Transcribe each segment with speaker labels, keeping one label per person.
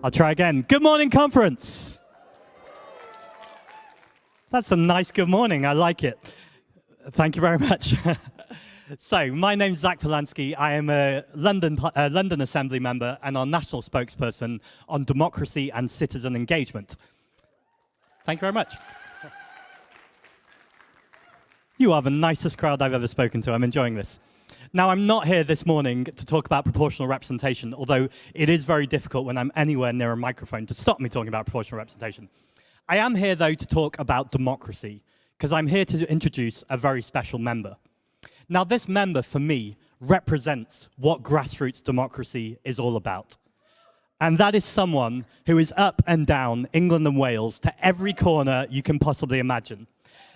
Speaker 1: I'll try again. Good morning, conference. That's a nice good morning. I like it. Thank you very much. So, my name's Zach Polanski. I am a London Assembly member and our national spokesperson on democracy and citizen engagement. Thank you very much. You are the nicest crowd I've ever spoken to. I'm enjoying this. Now, I'm not here this morning to talk about proportional representation, although it is very difficult when I'm anywhere near a microphone to stop me talking about proportional representation. I am here, though, to talk about democracy, because I'm here to introduce a very special member. Now, this member, for me, represents what grassroots democracy is all about. And that is someone who is up and down England and Wales to every corner you can possibly imagine.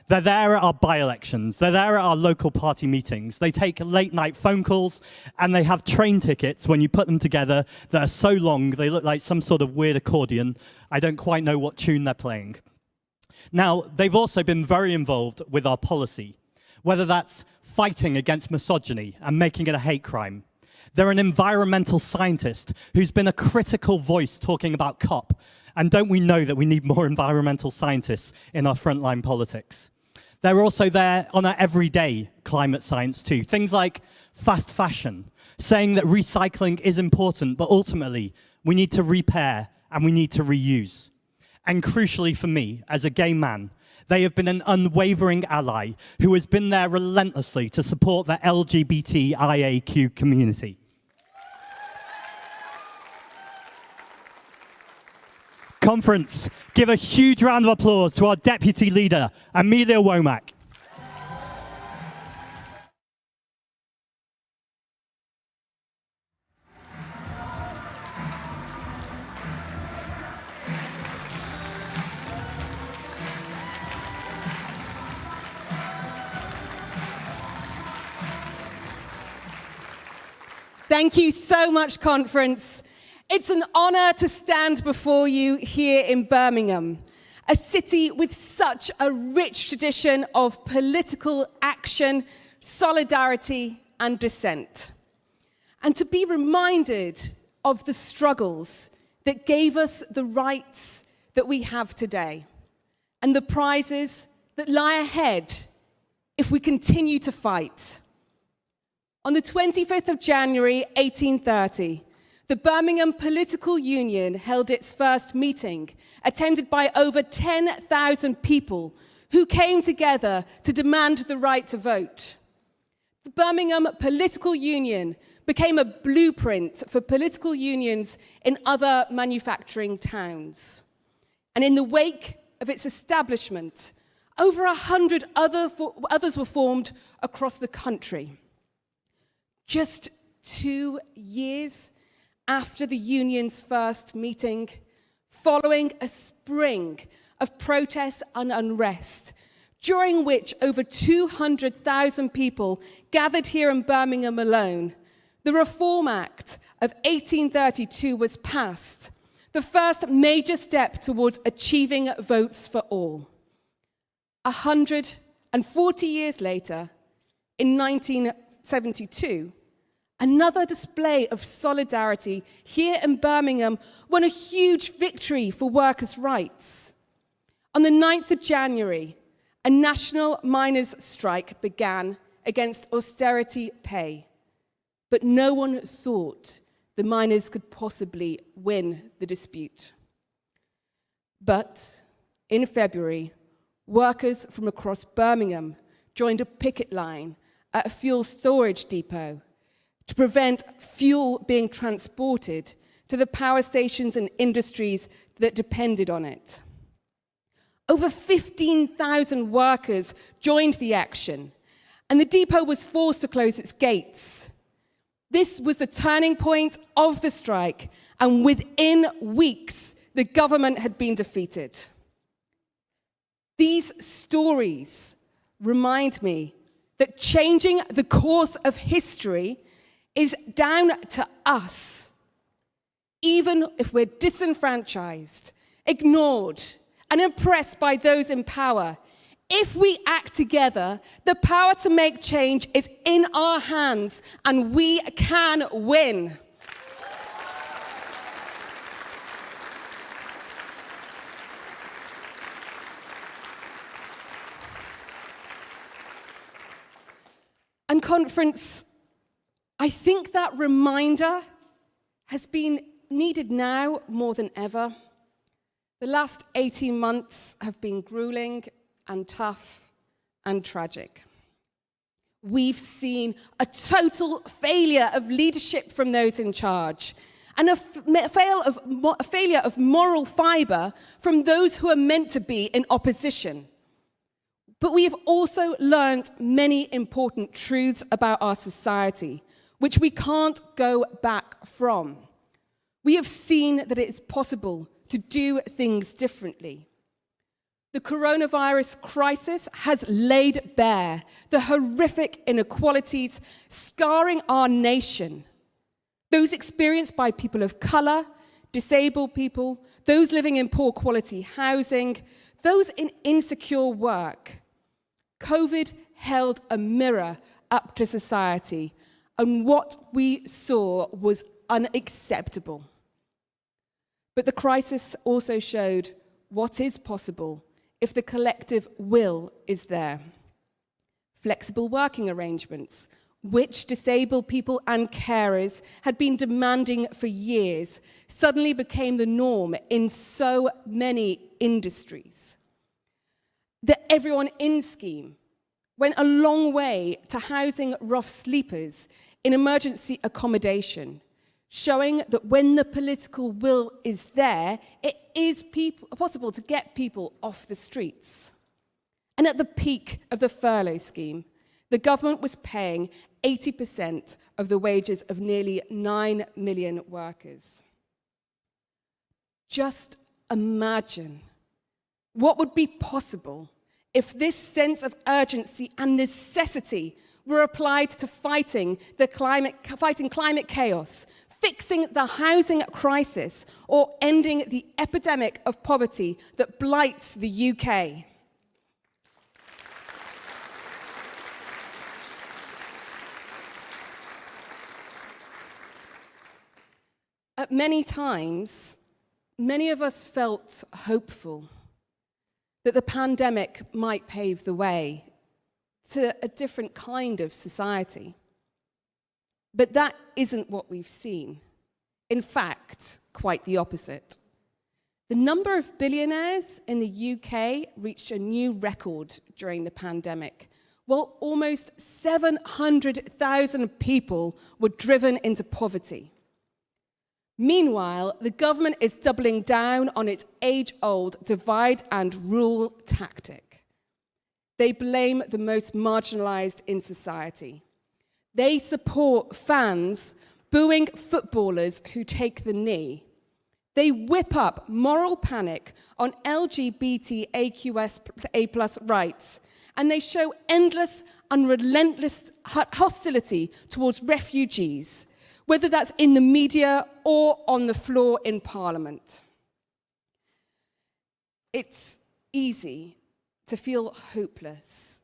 Speaker 1: They're there at our by-elections, they're there at our local party meetings, they take late-night phone calls, and they have train tickets when you put them together that are so long they look like some sort of weird accordion. I don't quite know what tune they're playing. Now, they've also been very involved with our policy, whether that's fighting against misogyny and making it a hate crime. They're an environmental scientist who's been a critical voice talking about COP, and don't we know that we need more environmental scientists in our frontline politics? They're also there on our everyday climate science too. Things like fast fashion, saying that recycling is important, but ultimately we need to repair and we need to reuse. And crucially for me, as a gay man, they have been an unwavering ally who has been there relentlessly to support the LGBTIAQ community. Conference, give a huge round of applause to our deputy leader, Amelia Womack.
Speaker 2: Thank you so much, conference. It's an honor to stand before you here in Birmingham, a city with such a rich tradition of political action, solidarity, and dissent. And to be reminded of the struggles that gave us the rights that we have today, and the prizes that lie ahead if we continue to fight. On the 25th of January, 1830, the Birmingham Political Union held its first meeting, attended by over 10,000 people who came together to demand the right to vote. The Birmingham Political Union became a blueprint for political unions in other manufacturing towns. And in the wake of its establishment, over 100 others were formed across the country. Just 2 years after the union's first meeting, following a spring of protests and unrest, during which over 200,000 people gathered here in Birmingham alone, the Reform Act of 1832 was passed, the first major step towards achieving votes for all. 140 years later, in 1972, another display of solidarity here in Birmingham won a huge victory for workers' rights. On the 9th of January, a national miners' strike began against austerity pay. But no one thought the miners could possibly win the dispute. But in February, workers from across Birmingham joined a picket line at a fuel storage depot to prevent fuel being transported to the power stations and industries that depended on it. Over 15,000 workers joined the action, and the depot was forced to close its gates. This was the turning point of the strike, and within weeks, the government had been defeated. These stories remind me that changing the course of history is down to us, even if we're disenfranchised, ignored, and oppressed by those in power. If we act together, the power to make change is in our hands, and we can win. conference, I think that reminder has been needed now more than ever. The last 18 months have been grueling and tough and tragic. We've seen a total failure of leadership from those in charge and a failure of moral fibre from those who are meant to be in opposition. But we have also learned many important truths about our society, which we can't go back from. We have seen that it is possible to do things differently. The coronavirus crisis has laid bare the horrific inequalities scarring our nation. Those experienced by people of colour, disabled people, those living in poor quality housing, those in insecure work. COVID held a mirror up to society, and what we saw was unacceptable. But the crisis also showed what is possible if the collective will is there. Flexible working arrangements, which disabled people and carers had been demanding for years, suddenly became the norm in so many industries. The Everyone In scheme went a long way to housing rough sleepers in emergency accommodation, showing that when the political will is there, it is possible to get people off the streets. And at the peak of the furlough scheme, the government was paying 80% of the wages of nearly 9 million workers. Just imagine what would be possible if this sense of urgency and necessity were applied to fighting climate chaos, fixing the housing crisis, or ending the epidemic of poverty that blights the UK. At many times, many of us felt hopeful that the pandemic might pave the way to a different kind of society. But that isn't what we've seen. In fact, quite the opposite. The number of billionaires in the UK reached a new record during the pandemic, while almost 700,000 people were driven into poverty. Meanwhile, the government is doubling down on its age-old divide and rule tactic. They blame the most marginalised in society. They support fans booing footballers who take the knee. They whip up moral panic on LGBTAQIA+ rights, and they show endless and relentless hostility towards refugees, whether that's in the media or on the floor in Parliament. It's easy to feel hopeless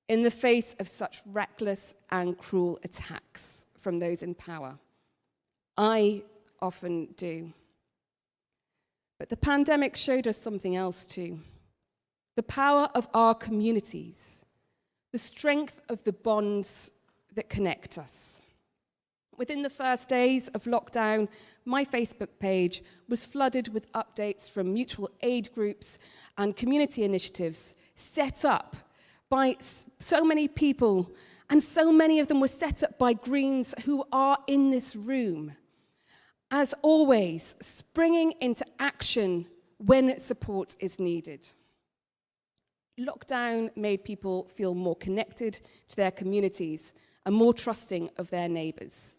Speaker 2: in the face of such reckless and cruel attacks from those in power. I often do. But the pandemic showed us something else too. The power of our communities, the strength of the bonds that connect us. Within the first days of lockdown, my Facebook page was flooded with updates from mutual aid groups and community initiatives set up by so many people, and so many of them were set up by Greens who are in this room. As always, springing into action when support is needed. Lockdown made people feel more connected to their communities and more trusting of their neighbours.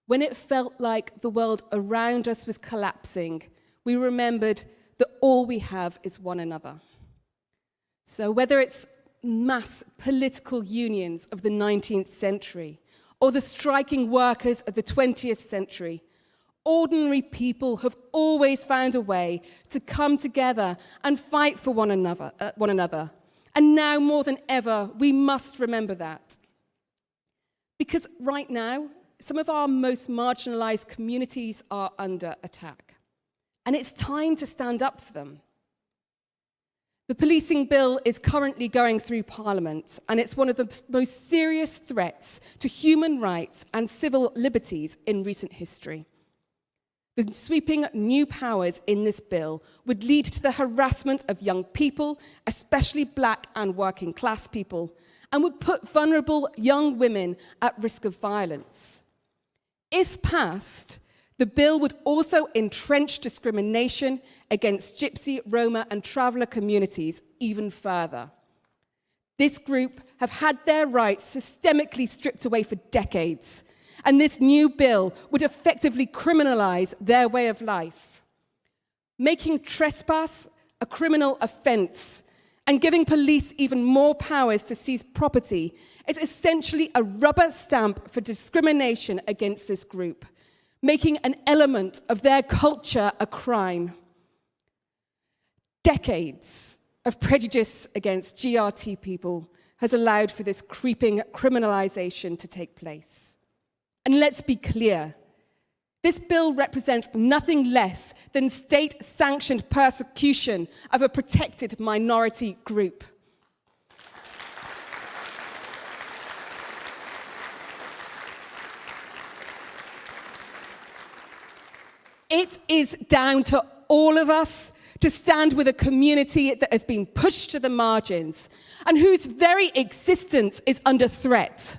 Speaker 2: When it felt like the world around us was collapsing, we remembered that all we have is one another. So whether it's mass political unions of the 19th century or the striking workers of the 20th century, ordinary people have always found a way to come together and fight for one another. And now more than ever, we must remember that. Because right now, some of our most marginalised communities are under attack. And it's time to stand up for them. The policing bill is currently going through Parliament, and it's one of the most serious threats to human rights and civil liberties in recent history. The sweeping new powers in this bill would lead to the harassment of young people, especially black and working class people, and would put vulnerable young women at risk of violence. If passed, the bill would also entrench discrimination against Gypsy, Roma, and traveller communities even further. This group have had their rights systemically stripped away for decades, and this new bill would effectively criminalise their way of life, making trespass a criminal offence and giving police even more powers to seize property is essentially a rubber stamp for discrimination against this group, making an element of their culture a crime. Decades of prejudice against GRT people has allowed for this creeping criminalisation to take place. And let's be clear, this bill represents nothing less than state-sanctioned persecution of a protected minority group. It is down to all of us to stand with a community that has been pushed to the margins and whose very existence is under threat.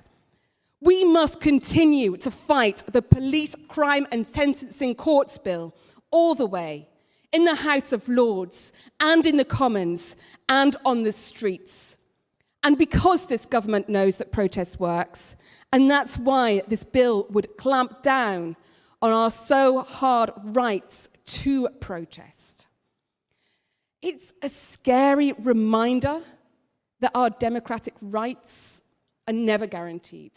Speaker 2: We must continue to fight the Police Crime and Sentencing Courts Bill all the way, in the House of Lords and in the Commons and on the streets. And because this government knows that protest works, and that's why this bill would clamp down on our so hard rights to protest. It's a scary reminder that our democratic rights are never guaranteed.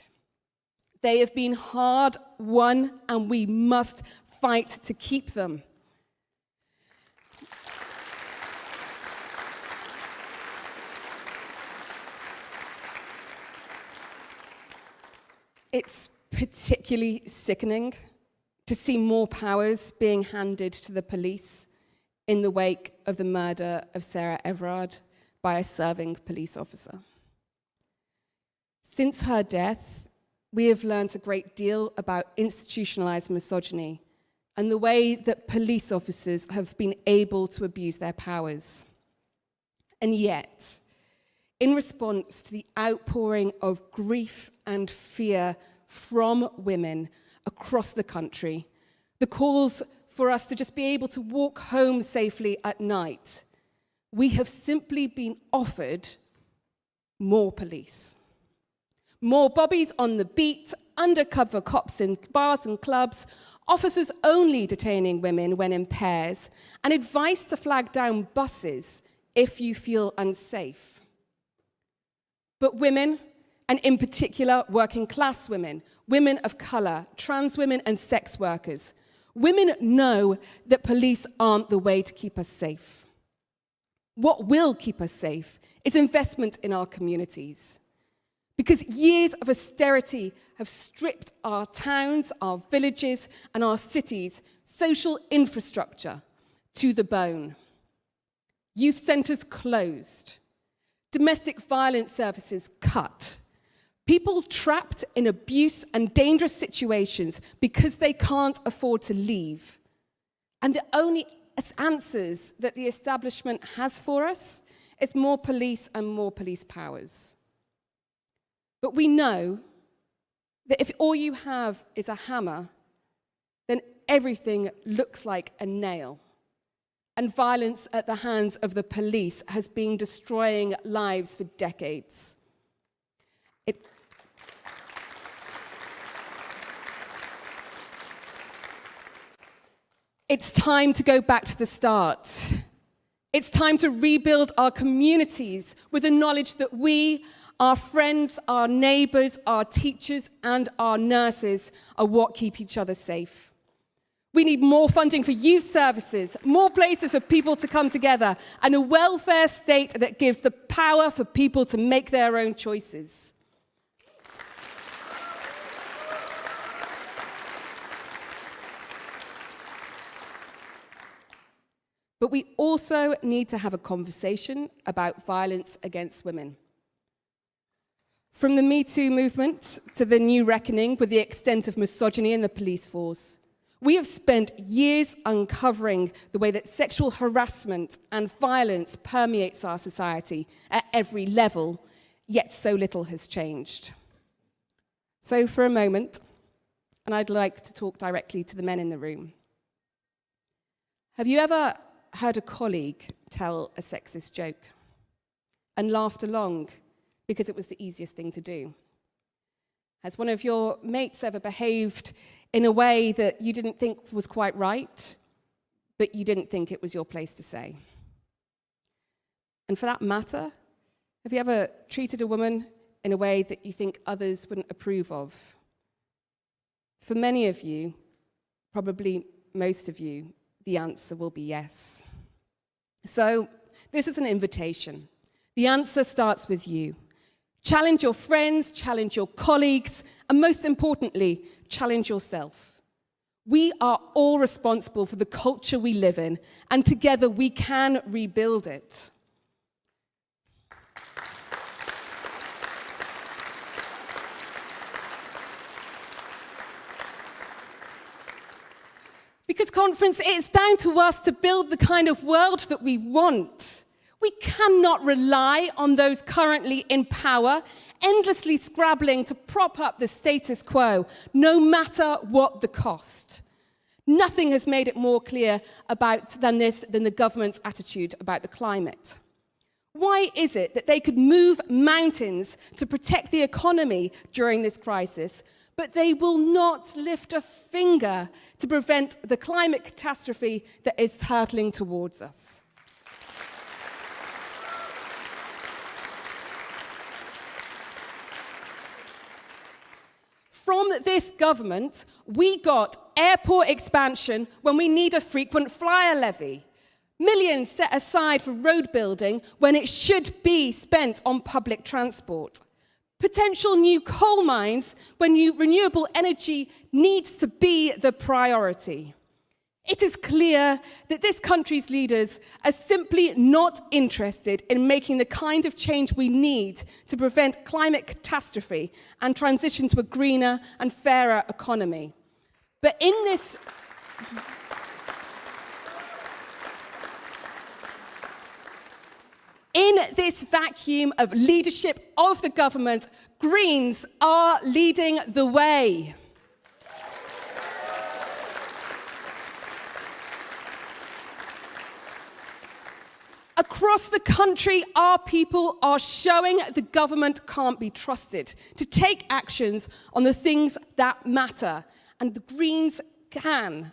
Speaker 2: They have been hard won, and we must fight to keep them. It's particularly sickening to see more powers being handed to the police in the wake of the murder of Sarah Everard by a serving police officer. Since her death, we have learned a great deal about institutionalized misogyny and the way that police officers have been able to abuse their powers. And yet, in response to the outpouring of grief and fear from women across the country, the calls for us to just be able to walk home safely at night, we have simply been offered more police. More bobbies on the beat, undercover cops in bars and clubs, officers only detaining women when in pairs, and advice to flag down buses if you feel unsafe. But women, and in particular working class women, women of colour, trans women and sex workers, women know that police aren't the way to keep us safe. What will keep us safe is investment in our communities. Because years of austerity have stripped our towns, our villages, and our cities' social infrastructure to the bone. Youth centres closed. Domestic violence services cut. People trapped in abuse and dangerous situations because they can't afford to leave. And the only answers that the establishment has for us is more police and more police powers. But we know that if all you have is a hammer, then everything looks like a nail. And violence at the hands of the police has been destroying lives for decades. It's time to go back to the start. It's time to rebuild our communities with the knowledge that we, our friends, our neighbours, our teachers, and our nurses are what keep each other safe. We need more funding for youth services, more places for people to come together, and a welfare state that gives the power for people to make their own choices. But we also need to have a conversation about violence against women. From the Me Too movement to the new reckoning with the extent of misogyny in the police force, we have spent years uncovering the way that sexual harassment and violence permeates our society at every level, yet so little has changed. So for a moment, and I'd like to talk directly to the men in the room. Have you ever heard a colleague tell a sexist joke and laughed along because it was the easiest thing to do? Has one of your mates ever behaved in a way that you didn't think was quite right, but you didn't think it was your place to say? And for that matter, have you ever treated a woman in a way that you think others wouldn't approve of? For many of you, probably most of you, the answer will be yes. So this is an invitation. The answer starts with you. Challenge your friends, challenge your colleagues, and most importantly, challenge yourself. We are all responsible for the culture we live in, and together we can rebuild it. Because, conference, it's down to us to build the kind of world that we want. We cannot rely on those currently in power, endlessly scrabbling to prop up the status quo, no matter what the cost. Nothing has made it more clear than the government's attitude about the climate. Why is it that they could move mountains to protect the economy during this crisis, but they will not lift a finger to prevent the climate catastrophe that is hurtling towards us? From this government, we got airport expansion when we need a frequent flyer levy. Millions set aside for road building when it should be spent on public transport. Potential new coal mines when renewable energy needs to be the priority. It is clear that this country's leaders are simply not interested in making the kind of change we need to prevent climate catastrophe and transition to a greener and fairer economy. But in this vacuum of leadership of the government, Greens are leading the way. Across the country, our people are showing the government can't be trusted to take actions on the things that matter, and the Greens can.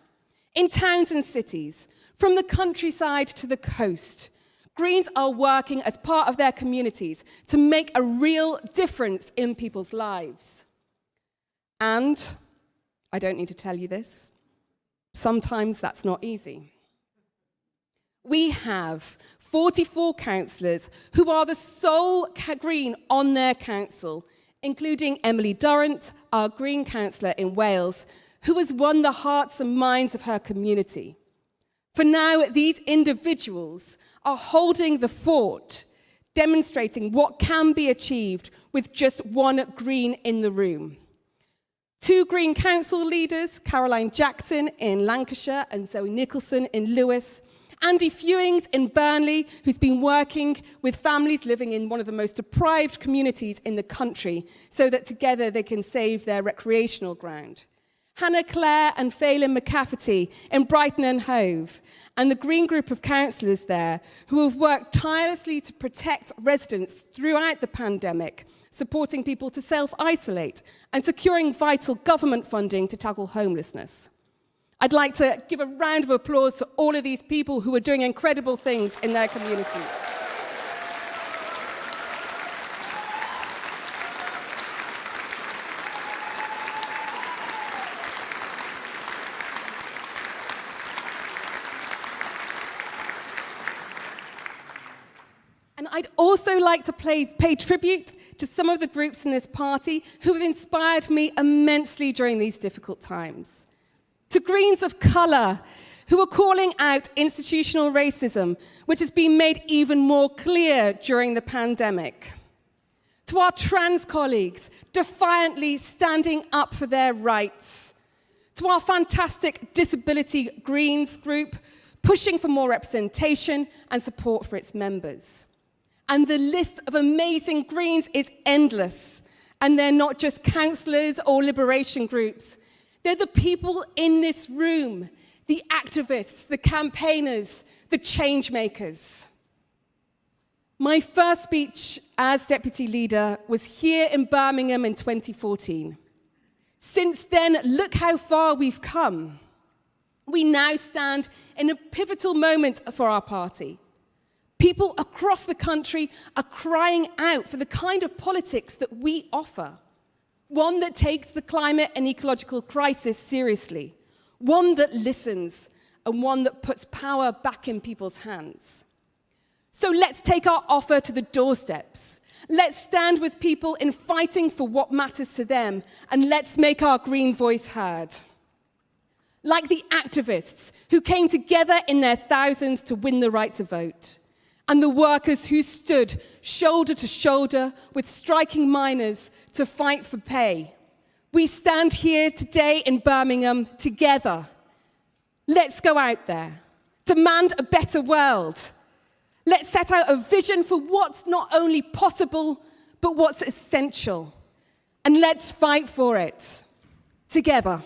Speaker 2: In towns and cities, from the countryside to the coast, Greens are working as part of their communities to make a real difference in people's lives. And, I don't need to tell you this, sometimes that's not easy. We have 44 councillors who are the sole Green on their council, including Emily Durrant, our Green councillor in Wales, who has won the hearts and minds of her community. For now, these individuals are holding the fort, demonstrating what can be achieved with just one Green in the room. 2 Green council leaders, Caroline Jackson in Lancashire and Zoe Nicholson in Lewis, Andy Fewings in Burnley, who's been working with families living in one of the most deprived communities in the country so that together they can save their recreational ground. Hannah Clare and Phelan McCafferty in Brighton and Hove, and the Green group of councillors there who have worked tirelessly to protect residents throughout the pandemic, supporting people to self-isolate and securing vital government funding to tackle homelessness. I'd like to give a round of applause to all of these people who are doing incredible things in their communities. And I'd also like to pay tribute to some of the groups in this party who have inspired me immensely during these difficult times. To Greens of colour, who are calling out institutional racism, which has been made even more clear during the pandemic. To our trans colleagues, defiantly standing up for their rights. To our fantastic Disability Greens group, pushing for more representation and support for its members. And the list of amazing Greens is endless. And they're not just councillors or liberation groups. They're the people in this room, the activists, the campaigners, the change makers. My first speech as deputy leader was here in Birmingham in 2014. Since then, look how far we've come. We now stand in a pivotal moment for our party. People across the country are crying out for the kind of politics that we offer. One that takes the climate and ecological crisis seriously. One that listens, and one that puts power back in people's hands. So let's take our offer to the doorsteps. Let's stand with people in fighting for what matters to them, and let's make our green voice heard. Like the activists who came together in their thousands to win the right to vote, and the workers who stood shoulder to shoulder with striking miners to fight for pay. We stand here today in Birmingham together. Let's go out there, demand a better world. Let's set out a vision for what's not only possible, but what's essential. And let's fight for it together.